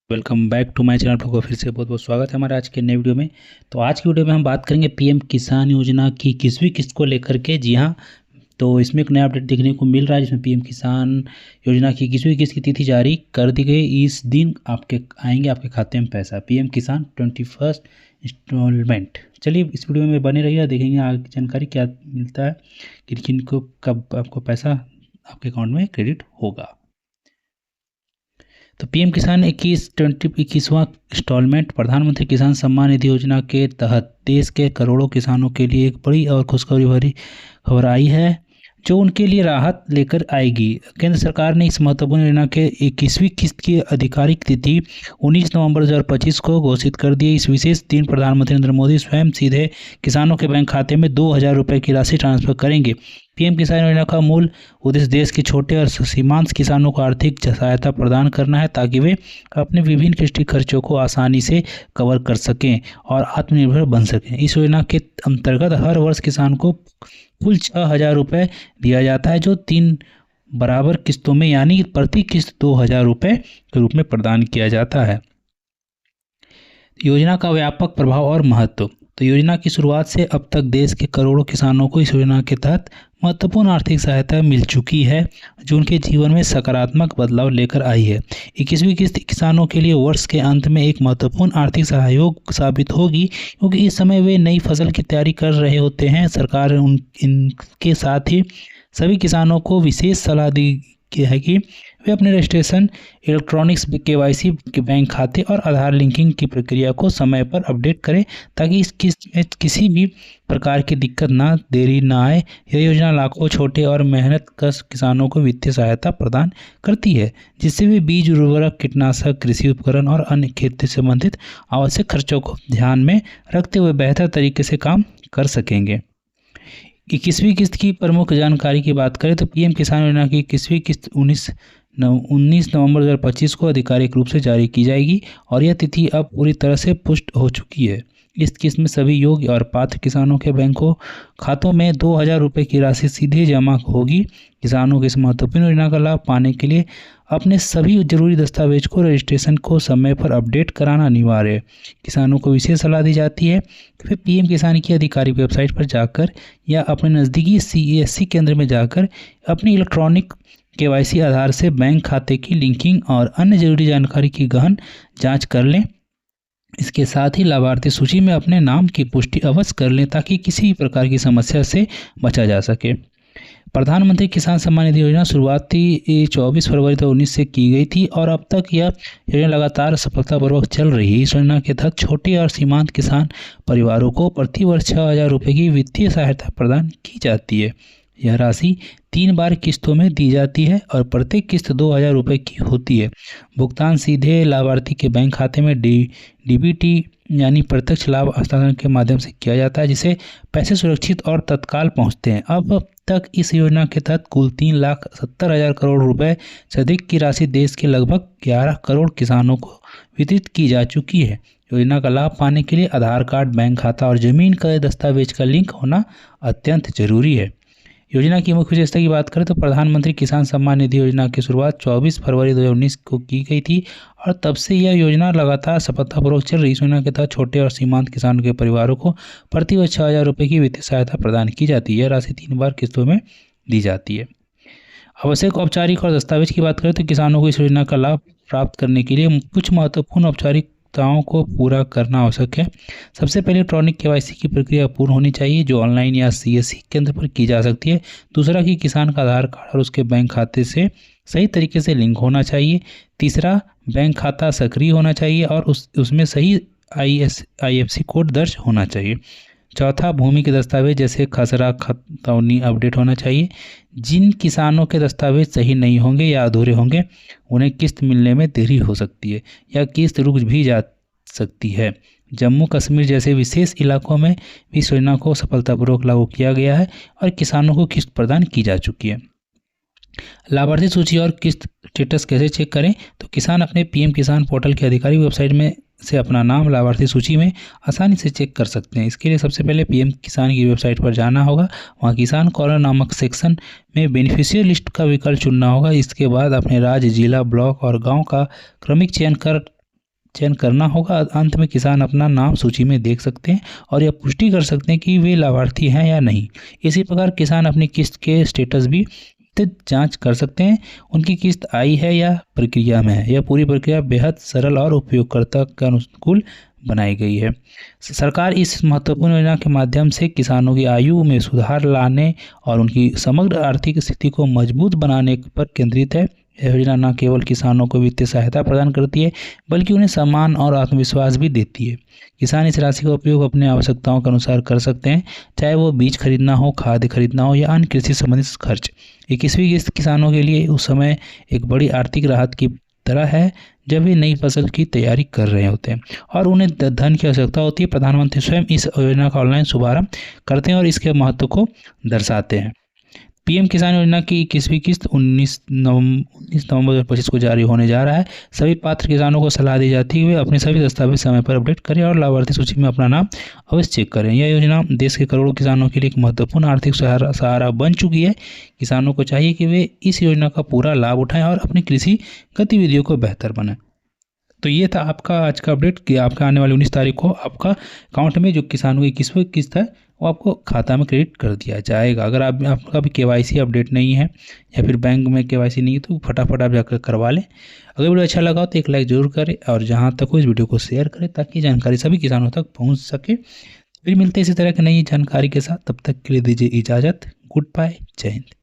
Welcome back to my channel. आप लोगों को फिर से बहुत बहुत स्वागत है हमारे आज के नए वीडियो में। तो आज की वीडियो में हम बात करेंगे पीएम किसान योजना की 21वीं किस्त को लेकर के। जी हाँ, तो इसमें एक नया अपडेट देखने को मिल रहा है जिसमें पीएम किसान योजना की 21वीं किस्त की तिथि जारी कर दी गई। इस दिन आपके खाते में पैसा, पीएम किसान 21st इंस्टॉलमेंट। चलिए इस वीडियो में बने रहिए, देखेंगे आगे की जानकारी क्या मिलता है कि किन को कब आपको पैसा आपके अकाउंट में क्रेडिट होगा। तो पीएम किसान 21वां इंस्टॉलमेंट प्रधानमंत्री किसान सम्मान निधि योजना के तहत देश के करोड़ों किसानों के लिए एक बड़ी और खुशखबरी भरी खबर आई है जो उनके लिए राहत लेकर आएगी। केंद्र सरकार ने इस महत्वपूर्ण योजना के 21वीं किस्त की आधिकारिक तिथि 19 नवंबर 2025 को घोषित कर दी। इस विशेष दिन प्रधानमंत्री नरेंद्र मोदी स्वयं सीधे किसानों के बैंक खाते में 2,000 रुपये की राशि ट्रांसफर करेंगे। पीएम किसान योजना का मूल उद्देश्य देश के छोटे और सीमांत किसानों को आर्थिक सहायता प्रदान करना है ताकि वे अपने विभिन्न कृषि खर्चों को आसानी से कवर कर सकें और आत्मनिर्भर बन सकें। इस योजना के अंतर्गत हर वर्ष किसान को कुल 6,000 रुपये दिया जाता है जो 3 बराबर किस्तों में यानी प्रति किस्त 2,000 रुपये के रूप में प्रदान किया जाता है। योजना का व्यापक प्रभाव और महत्व। तो योजना की शुरुआत से अब तक देश के करोड़ों किसानों को इस योजना के तहत महत्वपूर्ण आर्थिक सहायता मिल चुकी है जो उनके जीवन में सकारात्मक बदलाव लेकर आई है। 21वीं किस्त किसानों के लिए वर्ष के अंत में एक महत्वपूर्ण आर्थिक सहयोग साबित होगी क्योंकि इस समय वे नई फसल की तैयारी कर रहे होते हैं। सरकार इनके साथ ही सभी किसानों को विशेष सलाह दी है कि वे अपने रजिस्ट्रेशन, इलेक्ट्रॉनिक्स केवाईसी के बैंक खाते और आधार लिंकिंग की प्रक्रिया को समय पर अपडेट करें ताकि इस किस्त में किसी भी प्रकार की दिक्कत देरी ना आए। यह योजना लाखों छोटे और मेहनतकश किसानों को वित्तीय सहायता प्रदान करती है जिससे वे बीज, उर्वरक, कीटनाशक, कृषि उपकरण और अन्य खेती से संबंधित आवश्यक खर्चों को ध्यान में रखते हुए बेहतर तरीके से काम कर सकेंगे। 21वीं किस्त की प्रमुख जानकारी की बात करें तो पीएम किसान योजना की 21वीं किस्त 19 नवंबर 2025 को आधिकारिक रूप से जारी की जाएगी और यह तिथि अब पूरी तरह से पुष्ट हो चुकी है। इस किस्त में सभी योग्य और पात्र किसानों के बैंकों खातों में 2,000 रुपये की राशि सीधे जमा होगी। किसानों को इस महत्वपूर्ण योजना का लाभ पाने के लिए अपने सभी जरूरी दस्तावेज को रजिस्ट्रेशन को समय पर अपडेट कराना अनिवार्य है। किसानों को विशेष सलाह दी जाती है कि वे पीएम किसान की आधिकारिक वेबसाइट पर जाकर या अपने नज़दीकी CSC केंद्र में जाकर अपनी इलेक्ट्रॉनिक केवाईसी, आधार से बैंक खाते की लिंकिंग और अन्य जरूरी जानकारी की गहन जांच कर लें। इसके साथ ही लाभार्थी सूची में अपने नाम की पुष्टि अवश्य कर लें ताकि किसी भी प्रकार की समस्या से बचा जा सके। प्रधानमंत्री किसान सम्मान निधि योजना शुरुआती 24 फरवरी 2019 से की गई थी और अब तक यह योजना लगातार सफलतापूर्वक चल रही है। इस योजना के तहत छोटे और सीमांत किसान परिवारों को प्रति वर्ष 6,000 रुपये की वित्तीय सहायता प्रदान की जाती है। यह राशि 3 बार किस्तों में दी जाती है और प्रत्येक किस्त 2,000 रुपये की होती है। भुगतान सीधे लाभार्थी के बैंक खाते में DBT यानी प्रत्यक्ष लाभ हस्तांतरण के माध्यम से किया जाता है जिससे पैसे सुरक्षित और तत्काल पहुंचते हैं। अब तक इस योजना के तहत कुल 3,70,000 करोड़ रुपए से अधिक की राशि देश के लगभग 11 करोड़ किसानों को वितरित की जा चुकी है। योजना का लाभ पाने के लिए आधार कार्ड, बैंक खाता और जमीन का दस्तावेज का लिंक होना अत्यंत जरूरी है। योजना की मुख्य विशेषता की बात करें तो प्रधानमंत्री किसान सम्मान निधि योजना की शुरुआत 24 फरवरी 2019 को की गई थी और तब से यह योजना लगातार सफलतापूर्वक चल रही। इस योजना के तहत छोटे और सीमांत किसानों के परिवारों को प्रति वर्ष 6,000 रुपये की वित्तीय सहायता प्रदान की जाती है। यह राशि 3 बार किस्तों में दी जाती है। आवश्यक औपचारिक और दस्तावेज की बात करें तो किसानों को इस योजना का लाभ प्राप्त करने के लिए कुछ महत्वपूर्ण औपचारिकताओं को पूरा करना आवश्यक है। सबसे पहले इलेक्ट्रॉनिक केवाईसी की प्रक्रिया पूर्ण होनी चाहिए जो ऑनलाइन या CSC केंद्र पर की जा सकती है। दूसरा कि किसान का आधार कार्ड और उसके बैंक खाते से सही तरीके से लिंक होना चाहिए। तीसरा, बैंक खाता सक्रिय होना चाहिए और उसमें सही IFSC कोड दर्ज होना चाहिए। चौथा, भूमि के दस्तावेज जैसे खसरा, खतौनी अपडेट होना चाहिए। जिन किसानों के दस्तावेज सही नहीं होंगे या अधूरे होंगे उन्हें किस्त मिलने में देरी हो सकती है या किस्त रुक भी जा सकती है। जम्मू कश्मीर जैसे विशेष इलाकों में भी इस योजना को सफलतापूर्वक लागू किया गया है और किसानों को किस्त प्रदान की जा चुकी है। लाभार्थी सूची और किस्त स्टेटस कैसे चेक करें तो किसान अपने पीएम किसान पोर्टल की आधिकारिक वेबसाइट में से अपना नाम लाभार्थी सूची में आसानी से चेक कर सकते हैं। इसके लिए सबसे पहले पीएम किसान की वेबसाइट पर जाना होगा। वहाँ किसान कॉर्नर नामक सेक्शन में बेनिफिशियरी लिस्ट का विकल्प चुनना होगा। इसके बाद अपने राज्य, जिला, ब्लॉक और गांव का क्रमिक चयन कर चयन करना होगा। अंत में किसान अपना नाम सूची में देख सकते हैं और यह पुष्टि कर सकते हैं कि वे लाभार्थी हैं या नहीं। इसी प्रकार किसान अपनी किस्त के स्टेटस भी जांच कर सकते हैं, उनकी किस्त आई है या प्रक्रिया में है। यह पूरी प्रक्रिया बेहद सरल और उपयोगकर्ता के अनुकूल बनाई गई है। सरकार इस महत्वपूर्ण योजना के माध्यम से किसानों की आयु में सुधार लाने और उनकी समग्र आर्थिक स्थिति को मजबूत बनाने पर केंद्रित है। यह योजना न केवल किसानों को वित्तीय सहायता प्रदान करती है, बल्कि उन्हें सम्मान और आत्मविश्वास भी देती है। किसान इस राशि का उपयोग अपने आवश्यकताओं के अनुसार कर सकते हैं, चाहे वो बीज खरीदना हो, खाद खरीदना हो या अन्य कृषि संबंधित खर्च। 21वीं किस्त किसानों के लिए उस समय एक बड़ी आर्थिक राहत की तरह है जब वे नई फसल की तैयारी कर रहे होते हैं और उन्हें धन की आवश्यकता होती है। प्रधानमंत्री स्वयं इस योजना का ऑनलाइन शुभारंभ करते हैं और इसके महत्व को दर्शाते हैं। पीएम किसान योजना की 21वीं किस्त 19 नवंबर 2025 को जारी होने जा रहा है। सभी पात्र किसानों को सलाह दी जाती है कि वे अपने सभी दस्तावेज समय पर अपडेट करें और लाभार्थी सूची में अपना नाम अवश्य चेक करें। यह योजना देश के करोड़ों किसानों के लिए एक महत्वपूर्ण आर्थिक सहारा बन चुकी है। किसानों को चाहिए कि वे इस योजना का पूरा लाभ उठाएं और अपनी कृषि गतिविधियों को बेहतर बनाएं। तो ये था आपका आज का अपडेट कि आपका आने वाली 19 तारीख को आपका अकाउंट में जो किसानों की 21वीं किस्त है वो आपको खाता में क्रेडिट कर दिया जाएगा। अगर आपका भी केवाईसी अपडेट नहीं है या फिर बैंक में केवाईसी नहीं है तो फटाफट आप जाकर करवा लें। अगर वीडियो अच्छा लगा तो एक लाइक जरूर करें और जहाँ तक हो इस वीडियो को शेयर करें ताकि जानकारी सभी किसानों तक पहुँच सके। फिर मिलते हैं इसी तरह की नई जानकारी के साथ, तब तक के लिए दीजिए इजाज़त। गुड बाय, जय हिंद।